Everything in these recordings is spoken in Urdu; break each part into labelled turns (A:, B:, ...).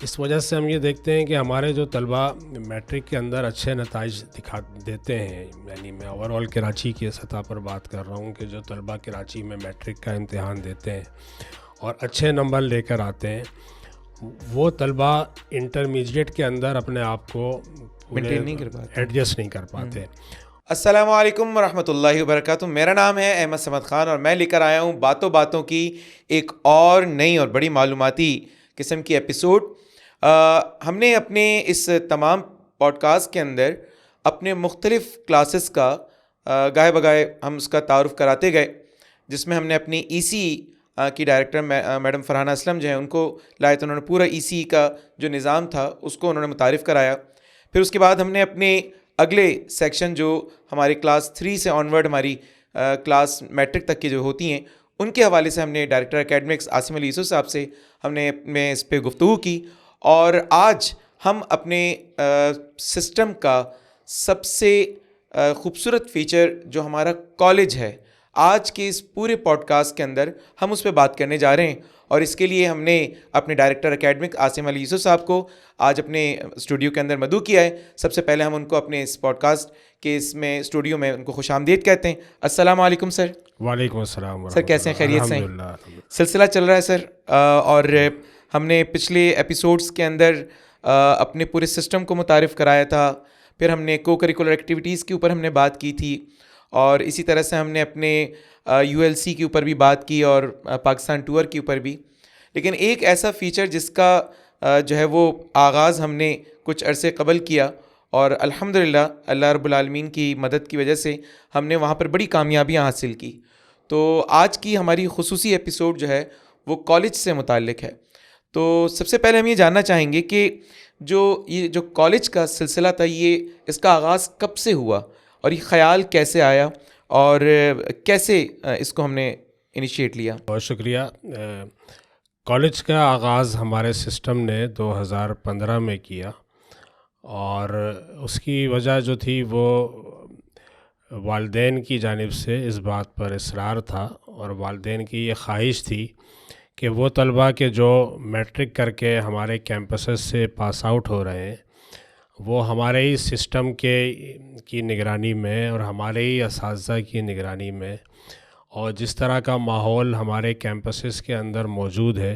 A: اس وجہ سے ہم یہ دیکھتے ہیں کہ ہمارے جو طلبہ میٹرک کے اندر اچھے نتائج دیتے ہیں، یعنی میں اوور آل کراچی کی سطح پر بات کر رہا ہوں کہ جو طلبہ کراچی میں میٹرک کا امتحان دیتے ہیں اور اچھے نمبر لے کر آتے ہیں، وہ طلبہ انٹرمیڈیٹ کے اندر اپنے آپ کو
B: مینٹین نہیں کر پاتے،
A: ایڈجسٹ نہیں کر پاتے۔
B: السلام علیکم ورحمۃ اللہ وبرکاتہ۔ میرا نام ہے احمد صمد خان اور میں لے کر آیا ہوں باتوں باتوں کی ایک اور نئی اور بڑی معلوماتی قسم کی ایپیسوڈ۔ ہم نے اپنے اس تمام پوڈ کاسٹ کے اندر اپنے مختلف کلاسز کا گاہے بگاہے ہم اس کا تعارف کراتے گئے، جس میں ہم نے اپنی ای سی کی ڈائریکٹر میڈم فرحانہ اسلم جو ہیں ان کو لائے، تو انہوں نے پورا ای سی کا جو نظام تھا اس کو انہوں نے متعارف کرایا۔ پھر اس کے بعد ہم نے اپنے اگلے سیکشن جو ہماری کلاس 3 سے آنورڈ ہماری کلاس میٹرک تک کی جو ہوتی ہیں ان کے حوالے سے ہم نے ڈائریکٹر اکیڈمکس عاصم علی یوسف صاحب سے ہم نے اس پہ گفتگو کی، اور آج ہم اپنے سسٹم کا سب سے خوبصورت فیچر جو ہمارا کالج ہے، آج کے اس پورے پوڈ کاسٹ کے اندر ہم اس پہ بات کرنے جا رہے ہیں، اور اس کے لیے ہم نے اپنے ڈائریکٹر اکیڈمک عاصم علی یوسف صاحب کو آج اپنے اسٹوڈیو کے اندر مدعو کیا ہے۔ سب سے پہلے ہم ان کو اپنے اس پوڈ کاسٹ کے اس میں اسٹوڈیو میں ان کو خوش آمدید کہتے ہیں۔ السلام علیکم سر۔
A: وعلیکم السلام
B: سر کیسے ہیں؟ خیریت سے ہیں؟
A: الحمدللہ۔
B: سلسلہ چل رہا ہے سر، اور ہم نے پچھلے ایپیسوڈس کے اندر اپنے پورے سسٹم کو متعارف کرایا تھا، پھر ہم نے کو کریکولر ایکٹیویٹیز کے اوپر ہم نے بات کی تھی، اور اسی طرح سے ہم نے اپنے یو ایل سی کے اوپر بھی بات کی اور پاکستان ٹور کے اوپر بھی۔ لیکن ایک ایسا فیچر جس کا جو ہے وہ آغاز ہم نے کچھ عرصے قبل کیا، اور الحمدللہ اللہ رب العالمین کی مدد کی وجہ سے ہم نے وہاں پر بڑی کامیابیاں حاصل کی۔ تو آج کی ہماری خصوصی ایپیسوڈ جو ہے وہ کالج سے متعلق ہے۔ تو سب سے پہلے ہم یہ جاننا چاہیں گے کہ یہ جو کالج کا سلسلہ تھا، یہ اس کا آغاز کب سے ہوا اور یہ خیال کیسے آیا اور کیسے اس کو ہم نے انیشیٹ لیا؟
A: بہت شکریہ۔ کالج کا آغاز ہمارے سسٹم نے 2015 میں کیا، اور اس کی وجہ جو تھی وہ والدین کی جانب سے اس بات پر اصرار تھا، اور والدین کی یہ خواہش تھی کہ وہ طلبہ کے جو میٹرک کر کے ہمارے کیمپسز سے پاس آؤٹ ہو رہے ہیں وہ ہمارے ہی سسٹم کی نگرانی میں اور ہمارے ہی اساتذہ کی نگرانی میں، اور جس طرح کا ماحول ہمارے کیمپسز کے اندر موجود ہے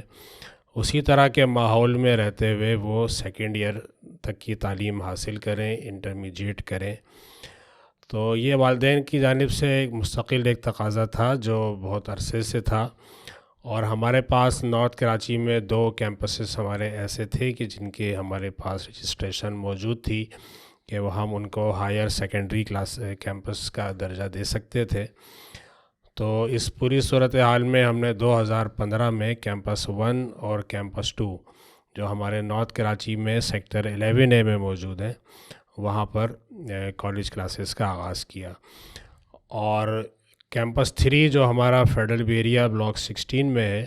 A: اسی طرح کے ماحول میں رہتے ہوئے وہ سیکنڈ ایئر تک کی تعلیم حاصل کریں، انٹرمیڈیٹ کریں۔ تو یہ والدین کی جانب سے ایک مستقل ایک تقاضا تھا جو بہت عرصے سے تھا، اور ہمارے پاس نارتھ کراچی میں 2 کیمپسز ہمارے ایسے تھے کہ جن کے ہمارے پاس رجسٹریشن موجود تھی کہ وہ ہم ان کو ہائر سیکنڈری کلاس کیمپس کا درجہ دے سکتے تھے۔ تو اس پوری صورتحال میں ہم نے 2015 میں کیمپس 1 اور کیمپس 2 جو ہمارے نارتھ کراچی میں سیکٹر 11A میں موجود ہیں وہاں پر کالج کلاسز کا آغاز کیا، اور کیمپس 3 جو ہمارا فیڈرل بیریا بلاک 16 میں ہے،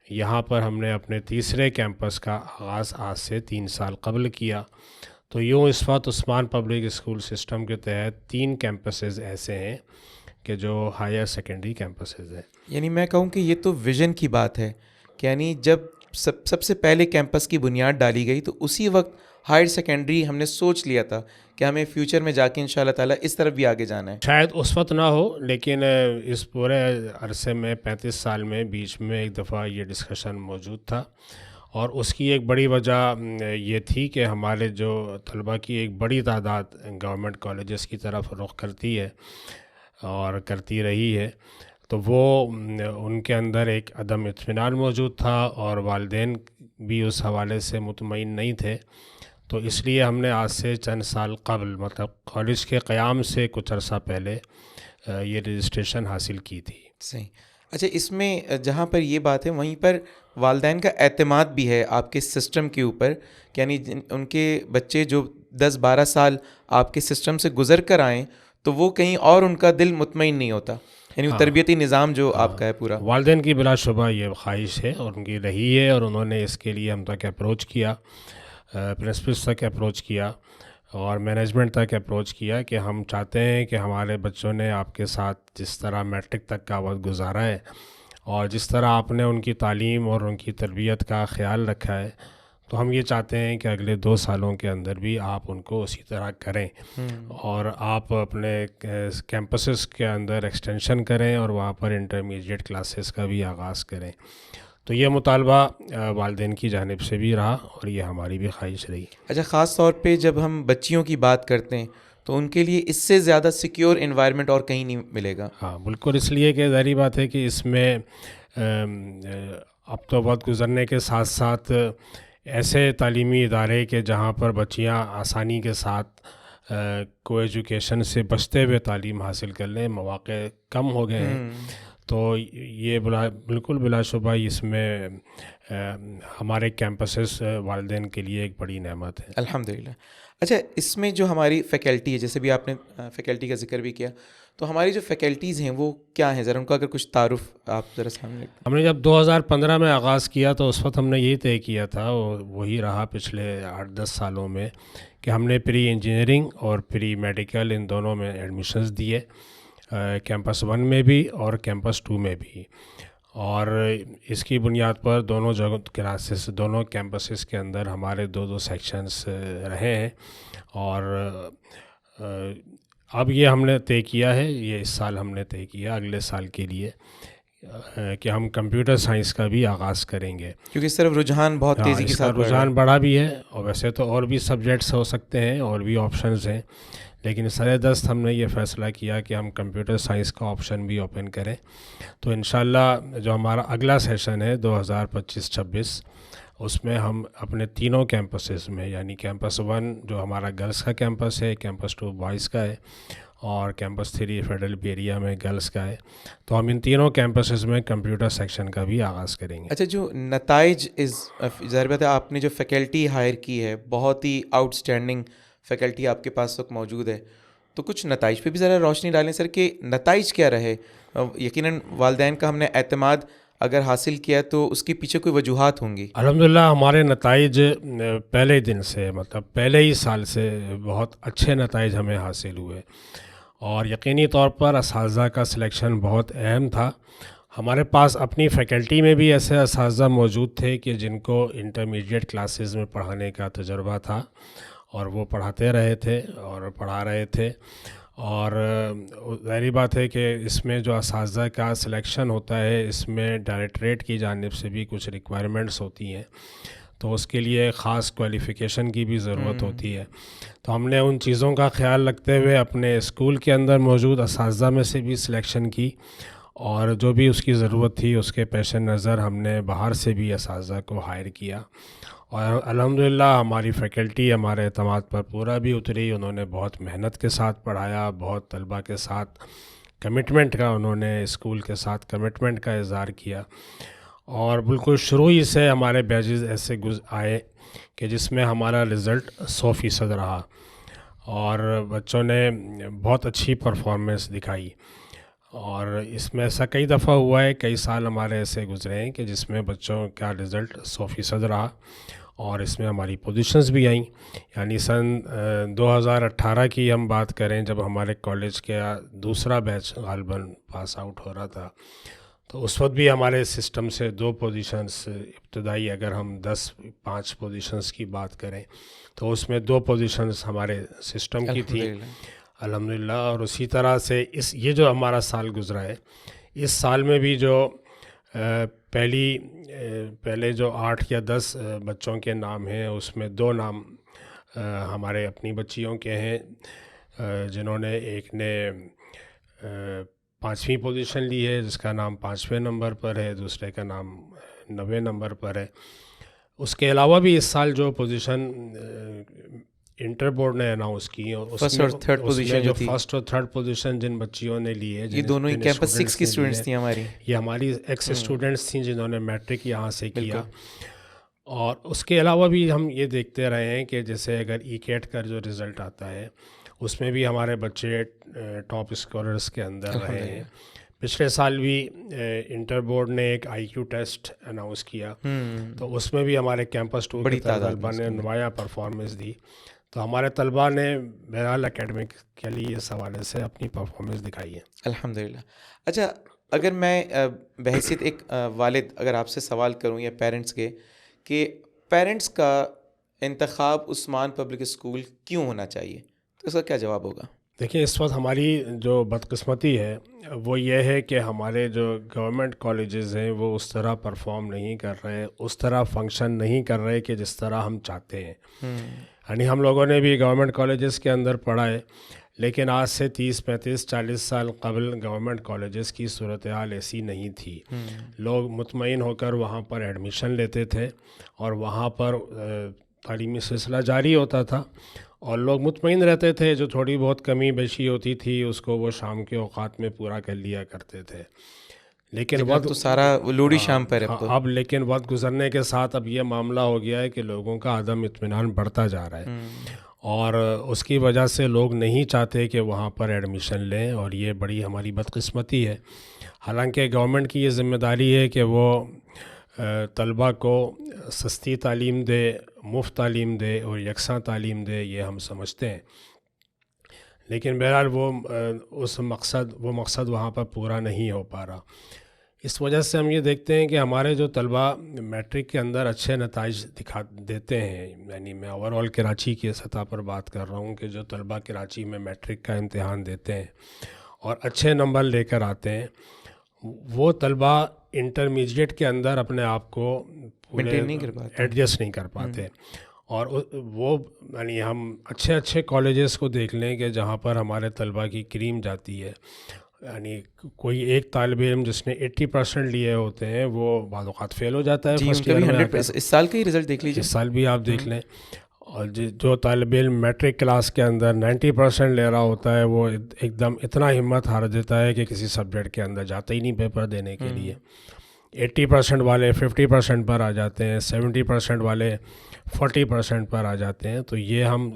A: یہاں پر ہم نے اپنے تیسرے کیمپس کا آغاز آج سے 3 سال قبل کیا۔ تو یوں اس وقت عثمان پبلک اسکول سسٹم کے تحت 3 کیمپسز ایسے ہیں کہ جو ہائر سیکنڈری کیمپسز ہیں۔
B: یعنی میں کہوں کہ یہ تو ویژن کی بات ہے کہ یعنی جب سب سے پہلے کیمپس کی بنیاد ڈالی گئی تو اسی وقت ہائر سیکنڈری ہم نے سوچ لیا تھا کہ ہمیں فیوچر میں جا کے انشاءاللہ تعالیٰ اس طرف بھی آگے جانا ہے۔
A: شاید اس وقت نہ ہو، لیکن اس پورے عرصے میں 35 سال میں بیچ میں ایک دفعہ یہ ڈسکشن موجود تھا، اور اس کی ایک بڑی وجہ یہ تھی کہ ہمارے جو طلبہ کی ایک بڑی تعداد گورنمنٹ کالجز کی طرف رخ کرتی ہے اور کرتی رہی ہے، تو وہ ان کے اندر ایک عدم اطمینان موجود تھا، اور والدین بھی اس حوالے سے مطمئن نہیں تھے۔ تو اس لیے ہم نے آج سے چند سال قبل، مطلب کالج کے قیام سے کچھ عرصہ پہلے یہ رجسٹریشن حاصل کی تھی۔
B: صحیح۔ اچھا، اس میں جہاں پر یہ بات ہے وہیں پر والدین کا اعتماد بھی ہے آپ کے سسٹم کے اوپر، کہ یعنی ان کے بچے جو 10-12 سال آپ کے سسٹم سے گزر کر آئیں تو وہ کہیں اور ان کا دل مطمئن نہیں ہوتا، یعنی وہ تربیتی نظام جو آپ کا ہے پورا۔
A: والدین کی بلا شبہ یہ خواہش ہے اور ان کی رہی ہے، اور انہوں نے اس کے لیے ہم تک اپروچ کیا، پرنسپلس تک اپروچ کیا اور مینجمنٹ تک اپروچ کیا کہ ہم چاہتے ہیں کہ ہمارے بچوں نے آپ کے ساتھ جس طرح میٹرک تک کا وقت گزارا ہے اور جس طرح آپ نے ان کی تعلیم اور ان کی تربیت کا خیال رکھا ہے، تو ہم یہ چاہتے ہیں کہ اگلے 2 سالوں کے اندر بھی آپ ان کو اسی طرح کریں اور آپ اپنے کیمپسز کے اندر ایکسٹینشن کریں اور وہاں پر انٹرمیڈیٹ کلاسز کا بھی آغاز کریں. تو یہ مطالبہ والدین کی جانب سے بھی رہا اور یہ ہماری بھی خواہش رہی.
B: اچھا، خاص طور پہ جب ہم بچیوں کی بات کرتے ہیں تو ان کے لیے اس سے زیادہ سیکیور انوائرمنٹ اور کہیں نہیں ملے گا.
A: ہاں بالکل، اس لیے کہ ظاہری بات ہے کہ اس میں اب تو وقت گزرنے کے ساتھ ساتھ ایسے تعلیمی ادارے کہ جہاں پر بچیاں آسانی کے ساتھ کو ایجوکیشن سے بچتے ہوئے تعلیم حاصل کر لیں، مواقع کم ہو گئے ہیں. تو یہ بالکل بلا شبہ اس میں ہمارے کیمپسز والدین کے لیے ایک بڑی نعمت ہے.
B: الحمدللہ. اچھا، اس میں جو ہماری فیکلٹی ہے، جیسے بھی آپ نے فیکلٹی کا ذکر بھی کیا، تو ہماری جو فیکلٹیز ہیں وہ کیا ہیں؟ ذرا ان کا اگر کچھ تعارف آپ ذرا سامنے رکھیں.
A: ہم نے جب 2015 میں آغاز کیا تو اس وقت ہم نے یہی طے کیا تھا، وہی رہا پچھلے 8-10 سالوں میں، کہ ہم نے پری انجینئرنگ اور پری میڈیکل ان دونوں میں ایڈمیشنز دیے، کیمپس 1 میں بھی اور کیمپس 2 میں بھی. اور اس کی بنیاد پر دونوں جگہ کلاسز، دونوں کیمپسز کے اندر ہمارے 2 سیکشنز رہے ہیں. اور اب یہ ہم نے طے کیا ہے، یہ اس سال ہم نے طے کیا اگلے سال کے لیے کہ ہم کمپیوٹر سائنس کا بھی آغاز کریں گے،
B: کیونکہ اس طرف رجحان بہت تیزی کے ساتھ
A: رجحان بڑھا بھی ہے. اور ویسے تو اور بھی سبجیکٹس ہو سکتے ہیں اور بھی آپشنز ہیں، لیکن سر دست ہم نے یہ فیصلہ کیا کہ ہم کمپیوٹر سائنس کا آپشن بھی اوپن کریں. تو انشاءاللہ جو ہمارا اگلا سیشن ہے 2025-26، اس میں ہم اپنے تینوں کیمپسز میں، یعنی کیمپس 1 جو ہمارا گرلس کا کیمپس ہے، کیمپس 2 بوائز کا ہے اور کیمپس 3 فیڈرل ایریا میں گرلس کا ہے، تو ہم ان تینوں کیمپسز میں کمپیوٹر سیکشن کا بھی آغاز کریں گے.
B: اچھا، جو نتائج ظاہر بات ہے آپ نے جو فیکلٹی ہائر کی ہے، بہت ہی آؤٹ اسٹینڈنگ فیکلٹی آپ کے پاس وقت موجود ہے، تو کچھ نتائج پہ بھی ذرا روشنی ڈالیں سر کہ نتائج کیا رہے. یقیناً والدین کا ہم نے اعتماد اگر حاصل کیا تو اس کے پیچھے کوئی وجوہات ہوں گی.
A: الحمدللہ ہمارے نتائج پہلے دن سے، مطلب پہلے ہی سال سے بہت اچھے نتائج ہمیں حاصل ہوئے، اور یقینی طور پر اساتذہ کا سلیکشن بہت اہم تھا. ہمارے پاس اپنی فیکلٹی میں بھی ایسے اساتذہ موجود تھے کہ جن کو انٹرمیڈیٹ کلاسز میں پڑھانے کا تجربہ تھا اور وہ پڑھاتے رہے تھے اور پڑھا رہے تھے. اور ظاہری بات ہے کہ اس میں جو اساتذہ کا سلیکشن ہوتا ہے، اس میں ڈائریکٹریٹ کی جانب سے بھی کچھ ریکوائرمنٹس ہوتی ہیں، تو اس کے لیے خاص کوالیفیکیشن کی بھی ضرورت ہوتی ہے. تو ہم نے ان چیزوں کا خیال رکھتے ہوئے اپنے اسکول کے اندر موجود اساتذہ میں سے بھی سلیکشن کی، اور جو بھی اس کی ضرورت تھی اس کے پیش نظر ہم نے باہر سے بھی اساتذہ کو ہائر کیا. اور الحمدللہ ہماری فیکلٹی ہمارے اعتماد پر پورا بھی اتری. انہوں نے بہت محنت کے ساتھ پڑھایا، بہت طلبہ کے ساتھ کمٹمنٹ کا، انہوں نے اسکول کے ساتھ کمٹمنٹ کا اظہار کیا. اور بالکل شروع ہی سے ہمارے بیچز ایسے آئے کہ جس میں ہمارا رزلٹ 100% رہا، اور بچوں نے بہت اچھی پرفارمنس دکھائی. اور اس میں ایسا کئی دفعہ ہوا ہے، کئی سال ہمارے ایسے گزرے ہیں کہ جس میں بچوں کا رزلٹ 100% رہا، اور اس میں ہماری پوزیشنز بھی آئیں. یعنی سن 2018 کی ہم بات کریں، جب ہمارے کالج کا دوسرا بیچ غالباً پاس آؤٹ ہو رہا تھا، تو اس وقت بھی ہمارے سسٹم سے 2 پوزیشنز ابتدائی، اگر ہم 5 پوزیشنز کی بات کریں تو اس میں 2 پوزیشنز ہمارے سسٹم کی تھی الحمدللہ. اور اسی طرح سے یہ جو ہمارا سال گزرا ہے، اس سال میں بھی جو پہلے جو 8 یا 10 بچوں کے نام ہیں، اس میں 2 نام ہمارے اپنی بچیوں کے ہیں، جنہوں نے ایک نے 5ویں پوزیشن لی ہے جس کا نام 5ویں نمبر پر ہے، دوسرے کا نام 9ویں نمبر پر ہے. اس کے علاوہ بھی اس سال جو پوزیشن انٹر بورڈ نے اناؤنس کی، اور
B: فرسٹ اور تھرڈ پوزیشن
A: جو فرسٹ اور تھرڈ پوزیشن جن بچیوں نے لی ہے،
B: یہ دونوں ہی کیمپس 6 کی اسٹوڈنٹس تھیں ہماری.
A: یہ ہماری ایکس اسٹوڈنٹس تھیں جنہوں نے میٹرک یہاں سے کیا. اور اس کے علاوہ بھی ہم یہ دیکھتے رہے ہیں کہ جیسے اگر ای کیٹ کا جو رزلٹ آتا ہے، اس میں بھی ہمارے بچے ٹاپ اسکالرس کے اندر رہے ہیں. پچھلے سال بھی انٹر بورڈ نے ایک آئی کیو ٹیسٹ اناؤنس کیا، تو اس میں بھی ہمارے کیمپس 2 کے طلباء نے نمایاں پرفارمنس دی. تو ہمارے طلباء نے بہرحال اکیڈمک کے لیے اس حوالے سے اپنی پرفارمنس دکھائی ہے
B: الحمدللہ. اچھا، اگر میں بحیثیت ایک والد اگر آپ سے سوال کروں یا پیرنٹس کے، کہ پیرنٹس کا انتخاب عثمان پبلک اسکول کیوں ہونا چاہیے، تو اس کا کیا جواب ہوگا؟
A: دیکھیں، اس وقت ہماری جو بدقسمتی ہے وہ یہ ہے کہ ہمارے جو گورنمنٹ کالجز ہیں وہ اس طرح پرفارم نہیں کر رہے، اس طرح فنکشن نہیں کر رہے کہ جس طرح ہم چاہتے ہیں. یعنی ہم لوگوں نے بھی گورنمنٹ کالجز کے اندر پڑھا ہے، لیکن آج سے 30 35 40 سال قبل گورنمنٹ کالجز کی صورتحال ایسی نہیں تھی. لوگ مطمئن ہو کر وہاں پر ایڈمیشن لیتے تھے اور وہاں پر تعلیمی سلسلہ جاری ہوتا تھا، اور لوگ مطمئن رہتے تھے. جو تھوڑی بہت کمی بیشی ہوتی تھی اس کو وہ شام کے اوقات میں پورا کر لیا کرتے تھے. لیکن وقت
B: تو سارا لوڑی شام پر
A: اب لیکن وقت گزرنے کے ساتھ اب یہ معاملہ ہو گیا ہے کہ لوگوں کا عدم اطمینان بڑھتا جا رہا ہے، اور اس کی وجہ سے لوگ نہیں چاہتے کہ وہاں پر ایڈمیشن لیں، اور یہ بڑی ہماری بدقسمتی ہے. حالانکہ گورنمنٹ کی یہ ذمہ داری ہے کہ وہ طلبہ کو سستی تعلیم دے، مفت تعلیم دے اور یکساں تعلیم دے، یہ ہم سمجھتے ہیں. لیکن بہرحال وہ مقصد وہاں پر پورا نہیں ہو پا رہا. اس وجہ سے ہم یہ دیکھتے ہیں کہ ہمارے جو طلبہ میٹرک کے اندر اچھے نتائج دیتے ہیں، یعنی میں اوور آل کراچی کی سطح پر بات کر رہا ہوں کہ جو طلبہ کراچی میں میٹرک کا امتحان دیتے ہیں اور اچھے نمبر لے کر آتے ہیں، وہ طلبہ انٹرمیڈیٹ کے اندر اپنے آپ کو ایڈجسٹ نہیں کر پاتے. اور وہ یعنی ہم اچھے کالجز کو دیکھ لیں کہ جہاں پر ہمارے طلبہ کی کریم جاتی ہے. یعنی کوئی ایک طالب علم جس نے 80% لیے ہوتے ہیں وہ بعض اوقات فیل ہو جاتا ہے فرسٹ ایئر میں.
B: اس سال کا ہی رزلٹ دیکھ لیجیے،
A: اس سال بھی آپ دیکھ لیں. اور جو طالب علم میٹرک کلاس کے اندر 90% لے رہا ہوتا ہے وہ ایک دم اتنا ہمت ہار دیتا ہے کہ کسی سبجیکٹ کے اندر جاتا ہی نہیں پیپر دینے کے لیے. 80% والے 50% پر آ جاتے ہیں، 70% والے 40% پر آ جاتے ہیں. تو یہ ہم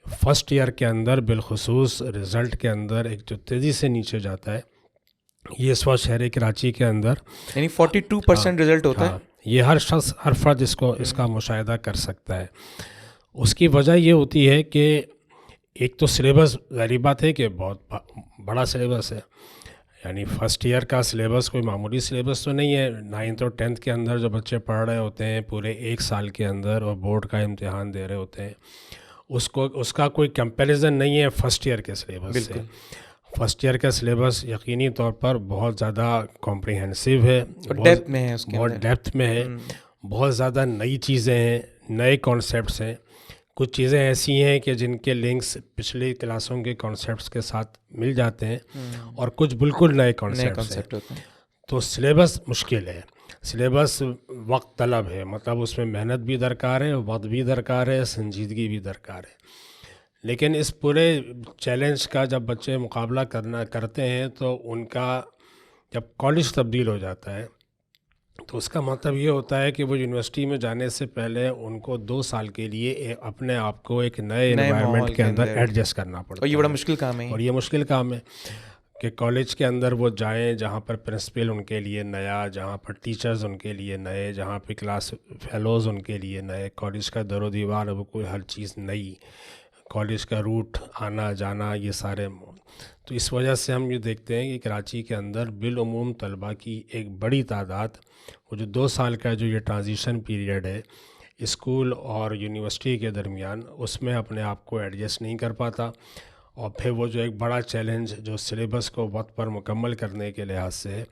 A: فرسٹ ایئر کے اندر بالخصوص رزلٹ کے اندر ایک جو تیزی سے نیچے جاتا ہے، یہ اس وقت شہر کراچی کے اندر
B: یعنی 42% رزلٹ ہوتا ہے.
A: یہ ہر شخص ہر فرد اس کا مشاہدہ کر سکتا ہے. اس کی وجہ یہ ہوتی ہے کہ ایک تو سلیبس، ظاہری بات ہے کہ بہت بڑا سلیبس ہے. یعنی فرسٹ ایئر کا سلیبس کوئی معمولی سلیبس تو نہیں ہے. 9th اور 10th کے اندر جو بچے پڑھ رہے ہوتے ہیں پورے ایک سال کے اندر اور بورڈ کا امتحان دے رہے ہوتے ہیں، اس کا کوئی کمپیریزن نہیں ہے فرسٹ ایئر کے سلیبس سے. فرسٹ ایئر کا سلیبس یقینی طور پر بہت زیادہ کمپریہنسو ہے، بہت ڈیپتھ میں ہے، بہت زیادہ نئی چیزیں ہیں، نئے کانسیپٹس ہیں. کچھ چیزیں ایسی ہیں کہ جن کے لنکس پچھلی کلاسوں کے کانسیپٹس کے ساتھ مل جاتے ہیں، اور کچھ بالکل نئے کانسیپٹس ہیں. تو سلیبس مشکل ہے، سلیبس وقت طلب ہے، مطلب اس میں محنت بھی درکار ہے، وقت بھی درکار ہے، سنجیدگی بھی درکار ہے. لیکن اس پورے چیلنج کا جب بچے مقابلہ کرتے ہیں تو ان کا جب کالج تبدیل ہو جاتا ہے تو اس کا مطلب یہ ہوتا ہے کہ وہ یونیورسٹی میں جانے سے پہلے ان کو 2 سال کے لیے اپنے آپ کو ایک نئے انوائرمنٹ کے اندر ایڈجسٹ کرنا پڑتا ہے.
B: اور یہ بڑا مشکل کام ہے.
A: اور یہ مشکل کام ہے کہ کالج کے اندر وہ جائیں جہاں پر پرنسپل ان کے لیے نیا، جہاں پر ٹیچرز ان کے لیے نئے، جہاں پہ کلاس فیلوز ان کے لیے نئے، کالج کا در و دیوار وہ کوئی ہر چیز نئی، کالج کا روٹ آنا جانا یہ سارے. تو اس وجہ سے ہم یہ دیکھتے ہیں کہ کراچی کے اندر بالعموم طلبہ کی ایک بڑی تعداد وہ جو 2 سال کا جو یہ ٹرانزیشن پیریڈ ہے اسکول اور یونیورسٹی کے درمیان، اس میں اپنے آپ کو ایڈجسٹ نہیں کر پاتا. اور پھر وہ جو ایک بڑا چیلنج جو سلیبس کو وقت پر مکمل کرنے کے لحاظ سے ہے،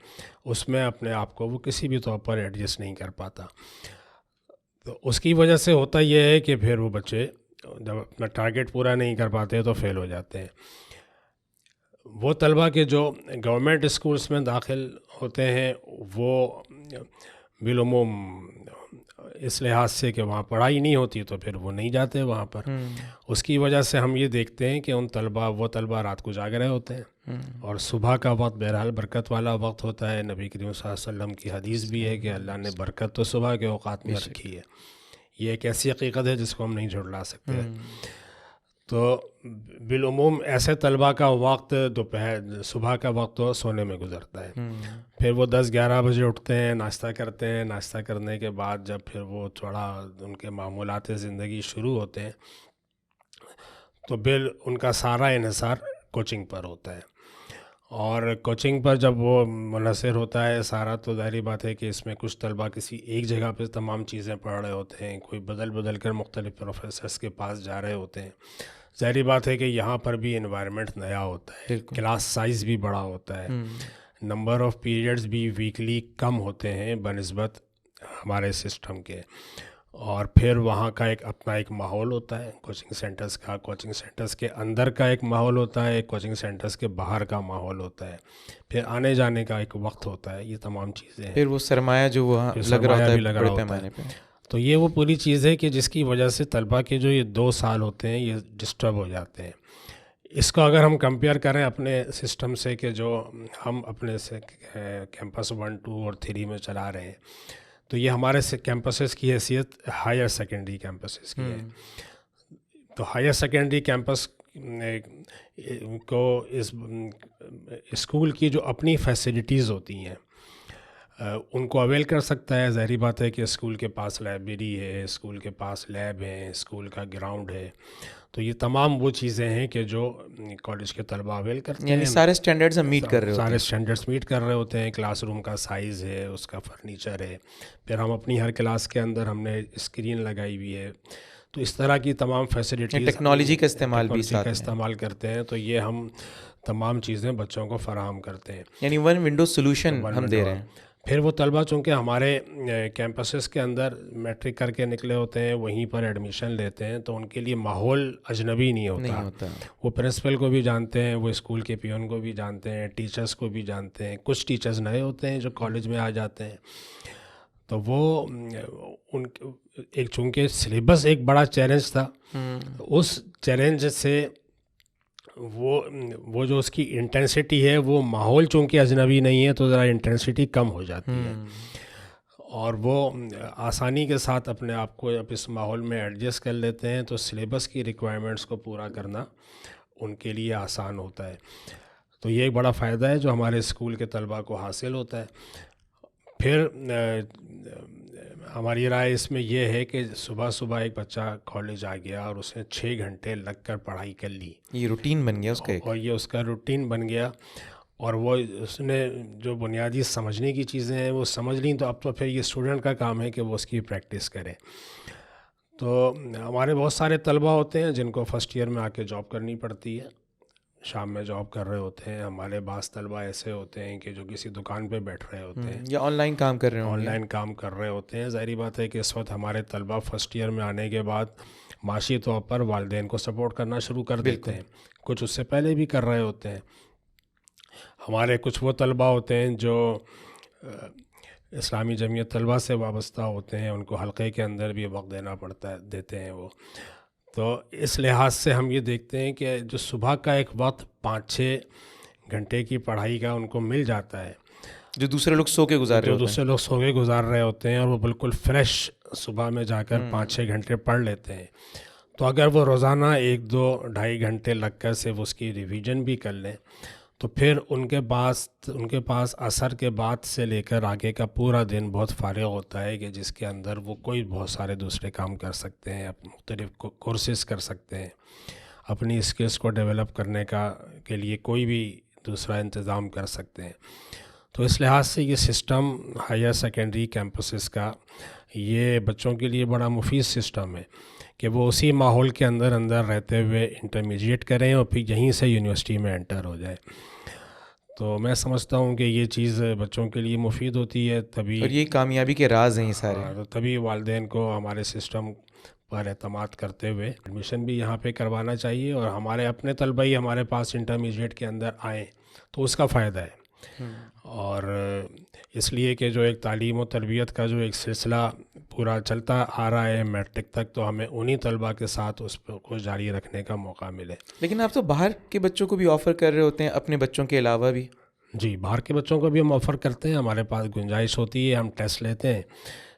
A: اس میں اپنے آپ کو وہ کسی بھی طور پر ایڈجسٹ نہیں کر پاتا. تو اس کی وجہ سے ہوتا یہ ہے کہ پھر وہ بچے جب اپنا ٹارگیٹ پورا نہیں کر پاتے تو فیل ہو جاتے ہیں. وہ طلبہ کے جو گورنمنٹ اسکولس میں داخل ہوتے ہیں وہ بالعموم اس لحاظ سے کہ وہاں پڑھائی نہیں ہوتی تو پھر وہ نہیں جاتے وہاں پر. اس کی وجہ سے ہم یہ دیکھتے ہیں کہ وہ طلبہ رات کو جاگ رہے ہوتے ہیں، اور صبح کا وقت بہرحال برکت والا وقت ہوتا ہے. نبی کریم صلی اللہ علیہ وسلم کی حدیث بھی ہے کہ اللہ نے برکت تو صبح کے اوقات میں رکھی ہے. یہ ایک ایسی حقیقت ہے جس کو ہم نہیں جھٹلا سکتے. تو بالعموم ایسے طلبہ کا وقت صبح کا وقت تو سونے میں گزرتا ہے. پھر وہ 10-11 بجے اٹھتے ہیں، ناشتہ کرتے ہیں. ناشتہ کرنے کے بعد جب پھر وہ تھوڑا ان کے معمولات زندگی شروع ہوتے ہیں تو ان کا سارا انحصار کوچنگ پر ہوتا ہے. اور کوچنگ پر جب وہ منحصر ہوتا ہے سارا، تو ظاہری بات ہے کہ اس میں کچھ طلبہ کسی ایک جگہ پہ تمام چیزیں پڑھ رہے ہوتے ہیں، کوئی بدل کر مختلف پروفیسرس کے پاس جا رہے ہوتے ہیں. ظاہری بات ہے کہ یہاں پر بھی انوائرمنٹ نیا ہوتا ہے، کلاس سائز بھی بڑا ہوتا ہے، نمبر آف پیریڈز بھی ویکلی کم ہوتے ہیں بنسبت ہمارے سسٹم کے. اور پھر وہاں کا اپنا ایک ماحول ہوتا ہے کوچنگ سینٹرز کا، کوچنگ سینٹرز کے اندر کا ایک ماحول ہوتا ہے، کوچنگ سینٹرز کے باہر کا ماحول ہوتا ہے، پھر آنے جانے کا ایک وقت ہوتا ہے. یہ تمام چیزیں ہیں.
B: پھر وہ سرمایہ جو وہاں لگ رہا ہوتا ہے بڑے پیمانے پہ.
A: تو یہ وہ پوری چیز ہے کہ جس کی وجہ سے طلبہ کے جو یہ 2 سال ہوتے ہیں یہ ڈسٹرب ہو جاتے ہیں. اس کو اگر ہم کمپیئر کریں اپنے سسٹم سے کہ جو ہم اپنے سے کیمپس 1, 2 اور 3 میں چلا رہے ہیں، تو یہ ہمارے کیمپسز کی حیثیت ہائر سیکنڈری کیمپسز کی ہے. تو ہائر سیکنڈری کیمپس کو اس اسکول کی جو اپنی فیسلٹیز ہوتی ہیں ان کو اویل کر سکتا ہے. ظاہری بات ہے کہ اسکول کے پاس لائبریری ہے، اسکول کے پاس لیب ہے، اسکول کا گراؤنڈ ہے. تو یہ تمام وہ چیزیں ہیں کہ جو کالج کے طلبہ اویل کرتے ہیں.
B: یعنی سارے سٹینڈرڈز ہم میٹ کر رہے ہوتے ہیں.
A: سارے سٹینڈرڈز میٹ کر رہے ہوتے ہیں. کلاس روم کا سائز ہے، اس کا فرنیچر ہے، پھر ہم اپنی ہر کلاس کے اندر ہم نے اسکرین لگائی ہوئی ہے. تو اس طرح کی تمام فیسلٹیز،
B: ٹیکنالوجی کا استعمال بھی ساتھ
A: استعمال کرتے ہیں. تو یہ ہم تمام چیزیں بچوں کو فراہم کرتے ہیں.
B: یعنی ون ونڈو سولوشن ہم دے رہے ہیں.
A: پھر وہ طلبہ چونکہ ہمارے کیمپسز کے اندر میٹرک کر کے نکلے ہوتے ہیں، وہیں پر ایڈمیشن لیتے ہیں، تو ان کے لیے ماحول اجنبی نہیں ہوتا. وہ پرنسپل کو بھی جانتے ہیں، وہ اسکول کے پیون کو بھی جانتے ہیں، ٹیچرز کو بھی جانتے ہیں. کچھ ٹیچرز نئے ہوتے ہیں جو کالج میں آ جاتے ہیں. تو وہ ان ایک چونکہ سلیبس ایک بڑا چیلنج تھا، اس چیلنج سے وہ جو اس کی انٹینسٹی ہے، وہ ماحول چونکہ اجنبی نہیں ہے تو ذرا انٹینسٹی کم ہو جاتی ہے، اور وہ آسانی کے ساتھ اپنے آپ کو اب اس ماحول میں ایڈجسٹ کر لیتے ہیں. تو سلیبس کی ریکوائرمنٹس کو پورا کرنا ان کے لیے آسان ہوتا ہے. تو یہ ایک بڑا فائدہ ہے جو ہمارے اسکول کے طلباء کو حاصل ہوتا ہے. پھر ہماری رائے اس میں یہ ہے کہ صبح ایک بچہ کالج آ گیا اور اس نے 6 گھنٹے لگ کر پڑھائی کر لی،
B: یہ روٹین بن گیا اس کا،
A: اور یہ اس کا روٹین بن گیا، اور وہ اس نے جو بنیادی سمجھنے کی چیزیں ہیں وہ سمجھ لیں. تو اب تو پھر یہ اسٹوڈنٹ کا کام ہے کہ وہ اس کی پریکٹس کرے. تو ہمارے بہت سارے طلبہ ہوتے ہیں جن کو فرسٹ ایئر میں آ کے جاب کرنی پڑتی ہے، شام میں جاب کر رہے ہوتے ہیں. ہمارے بعض طلبہ ایسے ہوتے ہیں کہ جو کسی دکان پہ بیٹھ رہے ہوتے ہیں
B: یا آن لائن کام کر رہے ہیں،
A: آن لائن کام کر رہے ہوتے ہیں. ظاہری بات ہے کہ اس وقت ہمارے طلبہ فرسٹ ایئر میں آنے کے بعد معاشی طور پر والدین کو سپورٹ کرنا شروع کر دیتے ہیں. کچھ اس سے پہلے بھی کر رہے ہوتے ہیں. ہمارے کچھ وہ طلبہ ہوتے ہیں جو اسلامی جمعیت طلبہ سے وابستہ ہوتے ہیں، ان کو حلقے کے اندر بھی وقت دینا پڑتا ہے، دیتے ہیں وہ. تو اس لحاظ سے ہم یہ دیکھتے ہیں کہ جو صبح کا ایک وقت 5-6 گھنٹے کی پڑھائی کا ان کو مل جاتا ہے،
B: جو دوسرے لوگ سو کے
A: گزار رہے ہوتے ہیں، اور وہ بالکل فریش صبح میں جا کر 5-6 گھنٹے پڑھ لیتے ہیں. تو اگر وہ روزانہ 1-2-2.5 گھنٹے لگ کر صرف اس کی ریویژن بھی کر لیں، تو پھر ان کے پاس عصر کے بعد سے لے کر آگے کا پورا دن بہت فارغ ہوتا ہے، کہ جس کے اندر وہ کوئی بہت سارے دوسرے کام کر سکتے ہیں، مختلف کورسز کر سکتے ہیں، اپنی اسکلس کو ڈیولپ کرنے کے لیے کوئی بھی دوسرا انتظام کر سکتے ہیں. تو اس لحاظ سے یہ سسٹم ہائر سیکنڈری کیمپسز کا یہ بچوں کے لیے بڑا مفید سسٹم ہے کہ وہ اسی ماحول کے اندر رہتے ہوئے انٹرمیڈیٹ کریں اور پھر یہیں سے یونیورسٹی میں انٹر ہو جائے. تو میں سمجھتا ہوں کہ یہ چیز بچوں کے لیے مفید ہوتی ہے. تبھی،
B: اور یہ کامیابی کے راز ہیں یہ سارے.
A: تو تبھی والدین کو ہمارے سسٹم پر اعتماد کرتے ہوئے ایڈمیشن بھی یہاں پہ کروانا چاہیے، اور ہمارے اپنے طلبہ ہی ہمارے پاس انٹرمیڈیٹ کے اندر آئیں تو اس کا فائدہ ہے. اور اس لیے کہ جو ایک تعلیم و تربیت کا جو ایک سلسلہ پورا چلتا آ رہا ہے میٹرک تک، تو ہمیں انہی طلبہ کے ساتھ اس کو جاری رکھنے کا موقع ملے.
B: لیکن آپ تو باہر کے بچوں کو بھی آفر کر رہے ہوتے ہیں اپنے بچوں کے علاوہ بھی؟
A: جی، باہر کے بچوں کو بھی ہم آفر کرتے ہیں. ہمارے پاس گنجائش ہوتی ہے، ہم ٹیسٹ لیتے ہیں،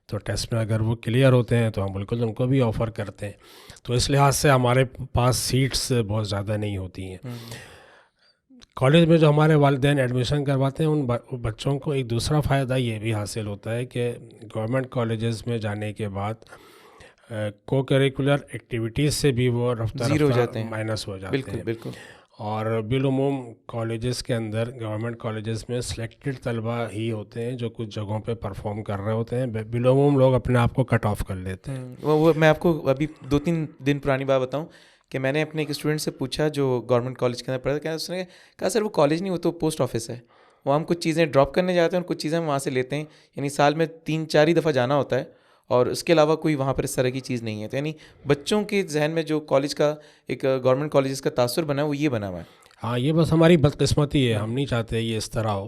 A: تو ٹیسٹ میں اگر وہ کلیئر ہوتے ہیں تو ہم بالکل ان کو بھی آفر کرتے ہیں. تو اس لحاظ سے ہمارے پاس سیٹس بہت زیادہ نہیں ہوتی ہیں. کالج میں جو ہمارے والدین ایڈمیشن کرواتے ہیں ان بچوں کو ایک دوسرا فائدہ یہ بھی حاصل ہوتا ہے کہ گورنمنٹ کالجز میں جانے کے بعد کو کریکولر ایکٹیویٹیز سے بھی وہ رفتہ مائنس ہو جاتے ہیں.
B: بالکل.
A: اور بالعموم کالجز کے اندر گورنمنٹ کالجز میں سلیکٹڈ طلبہ ہی ہوتے ہیں جو کچھ جگہوں پہ پرفارم کر رہے ہوتے ہیں. بالعموم لوگ اپنے آپ کو کٹ آف کر لیتے ہیں.
B: وہ میں آپ کو ابھی 2-3 دن پرانی بات بتاؤں کہ میں نے اپنے ایک اسٹوڈنٹ سے پوچھا جو گورنمنٹ کالج کے اندر پڑھا تھا. اس نے کہا سر وہ کالج نہیں, وہ تو پوسٹ آفس ہے, وہ ہم کچھ چیزیں ڈراپ کرنے جاتے ہیں اور کچھ چیزیں ہم وہاں سے لیتے ہیں, یعنی سال میں 3-4 ہی دفعہ جانا ہوتا ہے اور اس کے علاوہ کوئی وہاں پر اس طرح کی چیز نہیں ہے. تو یعنی بچوں کے ذہن میں جو کالج کا ایک گورنمنٹ کالجز کا تاثر بنا ہے وہ یہ بنا ہوا ہے.
A: ہاں, یہ بس ہماری بدقسمتی ہے, ہم نہیں چاہتے یہ اس طرح ہو.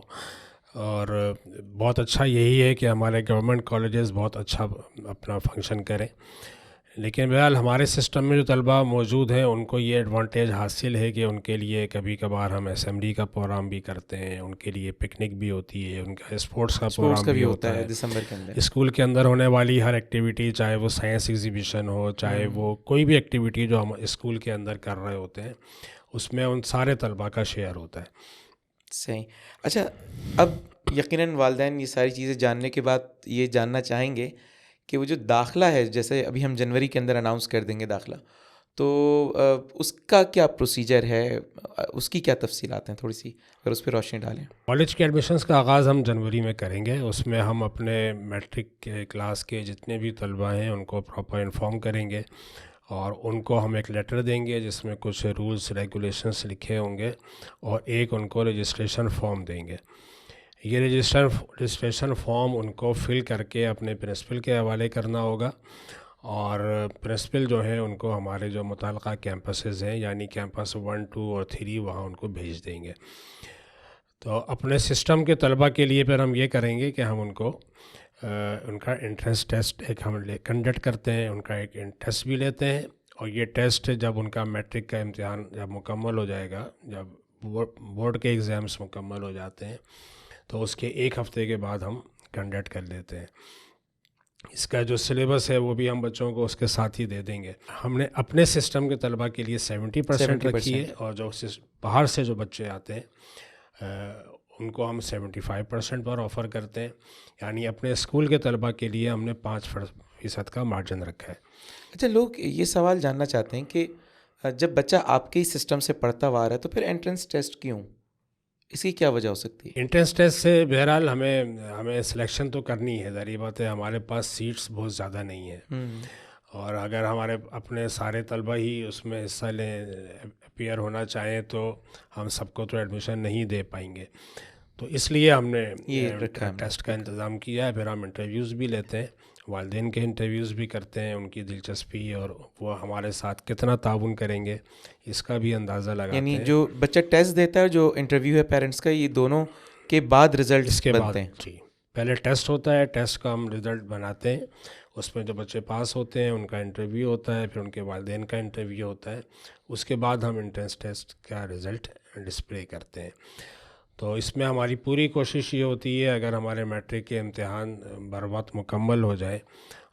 A: اور بہت اچھا یہی ہے کہ ہمارے گورنمنٹ کالجز بہت اچھا اپنا فنکشن کریں, لیکن بہرحال ہمارے سسٹم میں جو طلبہ موجود ہیں ان کو یہ ایڈوانٹیج حاصل ہے کہ ان کے لیے کبھی کبھار ہم اسمبلی کا پروگرام بھی کرتے ہیں, ان کے لیے پکنک بھی ہوتی ہے, ان کا اسپورٹس کا پروگرام بھی ہوتا ہے
B: دسمبر کے اندر.
A: اسکول کے اندر ہونے والی ہر ایکٹیویٹی, چاہے وہ سائنس ایگزیبیشن ہو, چاہے وہ کوئی بھی ایکٹیویٹی جو ہم اسکول کے اندر کر رہے ہوتے ہیں, اس میں ان سارے طلباء کا شیئر ہوتا ہے.
B: صحیح. اچھا, اب یقیناً والدین یہ ساری چیزیں جاننے کے بعد یہ جاننا چاہیں گے کہ وہ جو داخلہ ہے, جیسے ابھی ہم جنوری کے اندر اناؤنس کر دیں گے داخلہ, تو اس کا کیا پروسیجر ہے, اس کی کیا تفصیلات ہیں, تھوڑی سی اگر اس پہ روشنی ڈالیں.
A: کالج کے ایڈمیشنز کا آغاز ہم جنوری میں کریں گے. اس میں ہم اپنے میٹرک کے کلاس کے جتنے بھی طلباء ہیں ان کو پراپر انفارم کریں گے اور ان کو ہم ایک لیٹر دیں گے جس میں کچھ رولز ریگولیشنس لکھے ہوں گے اور ایک ان کو رجسٹریشن فارم دیں گے. یہ رجسٹریشن فارم ان کو فل کر کے اپنے پرنسپل کے حوالے کرنا ہوگا اور پرنسپل جو ہیں ان کو ہمارے جو متعلقہ کیمپسز ہیں یعنی کیمپس 1, 2 اور 3 وہاں ان کو بھیج دیں گے. تو اپنے سسٹم کے طلباء کے لیے پھر ہم یہ کریں گے کہ ہم ان کو ان کا انٹرنس ٹیسٹ ایک ہم کنڈکٹ کرتے ہیں, ان کا ایک ٹیسٹ بھی لیتے ہیں اور یہ ٹیسٹ جب ان کا میٹرک کا امتحان جب مکمل ہو جائے گا, جب بورڈ کے ایگزامس مکمل ہو جاتے ہیں تو اس کے 1 ہفتے کے بعد ہم کنڈکٹ کر لیتے ہیں. اس کا جو سلیبس ہے وہ بھی ہم بچوں کو اس کے ساتھ ہی دے دیں گے. ہم نے اپنے سسٹم کے طلباء کے لیے 70% رکھی ہے اور جو باہر سے جو بچے آتے ہیں ان کو ہم 75% پر آفر کرتے ہیں, یعنی اپنے اسکول کے طلباء کے لیے ہم نے 5% کا مارجن رکھا ہے.
B: اچھا, لوگ یہ سوال جاننا چاہتے ہیں کہ جب بچہ آپ کے ہی سسٹم سے پڑھتا ہوا آ رہا ہے تو پھر انٹرنس ٹیسٹ کیوں, اس کی کیا وجہ ہو سکتی ہے؟
A: انٹرنس ٹیسٹ سے بہرحال ہمیں سلیکشن تو کرنی ہے, ظاہری بات ہے ہمارے پاس سیٹس بہت زیادہ نہیں ہیں اور اگر ہمارے اپنے سارے طلبہ ہی اس میں حصہ لیں, اپیئر ہونا چاہیں تو ہم سب کو تو ایڈمیشن نہیں دے پائیں گے. تو اس لیے ہم نے یہ ٹیسٹ کا انتظام کیا ہے. پھر ہم انٹرویوز بھی لیتے ہیں, والدین کے انٹرویوز بھی کرتے ہیں, ان کی دلچسپی اور وہ ہمارے ساتھ کتنا تعاون کریں گے اس کا بھی اندازہ لگاتے ہیں.
B: یعنی جو بچہ ٹیسٹ دیتا ہے, جو انٹرویو ہے پیرنٹس کا, یہ دونوں کے بعد رزلٹ
A: اس کے
B: بنتے ہیں؟
A: جی, پہلے ٹیسٹ ہوتا ہے, ٹیسٹ کا ہم رزلٹ بناتے ہیں, اس میں جو بچے پاس ہوتے ہیں ان کا انٹرویو ہوتا ہے, پھر ان کے والدین کا انٹرویو ہوتا ہے, اس کے بعد ہم انٹرنس ٹیسٹ کا رزلٹ ڈسپلے کرتے ہیں. تو اس میں ہماری پوری کوشش یہ ہوتی ہے اگر ہمارے میٹرک کے امتحان بر وقت مکمل ہو جائے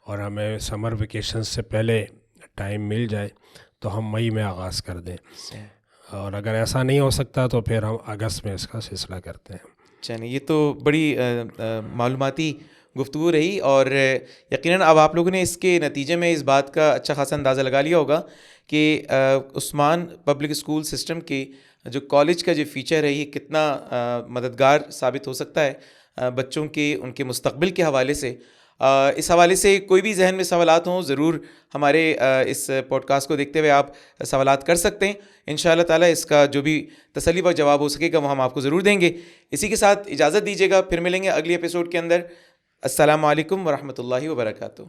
A: اور ہمیں سمر ویکیشن سے پہلے ٹائم مل جائے تو ہم مئی میں آغاز کر دیں, اور اگر ایسا نہیں ہو سکتا تو پھر ہم اگست میں اس کا سلسلہ کرتے ہیں.
B: چلیے, یہ تو بڑی معلوماتی گفتگو رہی اور یقیناً اب آپ لوگوں نے اس کے نتیجے میں اس بات کا اچھا خاصا اندازہ لگا لیا ہوگا کہ عثمان پبلک اسکول سسٹم کی جو کالج کا جو فیچر ہے یہ کتنا مددگار ثابت ہو سکتا ہے بچوں کے ان کے مستقبل کے حوالے سے. اس حوالے سے کوئی بھی ذہن میں سوالات ہوں ضرور ہمارے اس پوڈ کاسٹ کو دیکھتے ہوئے آپ سوالات کر سکتے ہیں. انشاءاللہ تعالیٰ اس کا جو بھی تسلی بخش جواب ہو سکے گا وہ ہم آپ کو ضرور دیں گے. اسی کے ساتھ اجازت دیجیے گا, پھر ملیں گے اگلی ایپیسوڈ کے اندر. السلام علیکم ورحمۃ اللہ وبرکاتہ.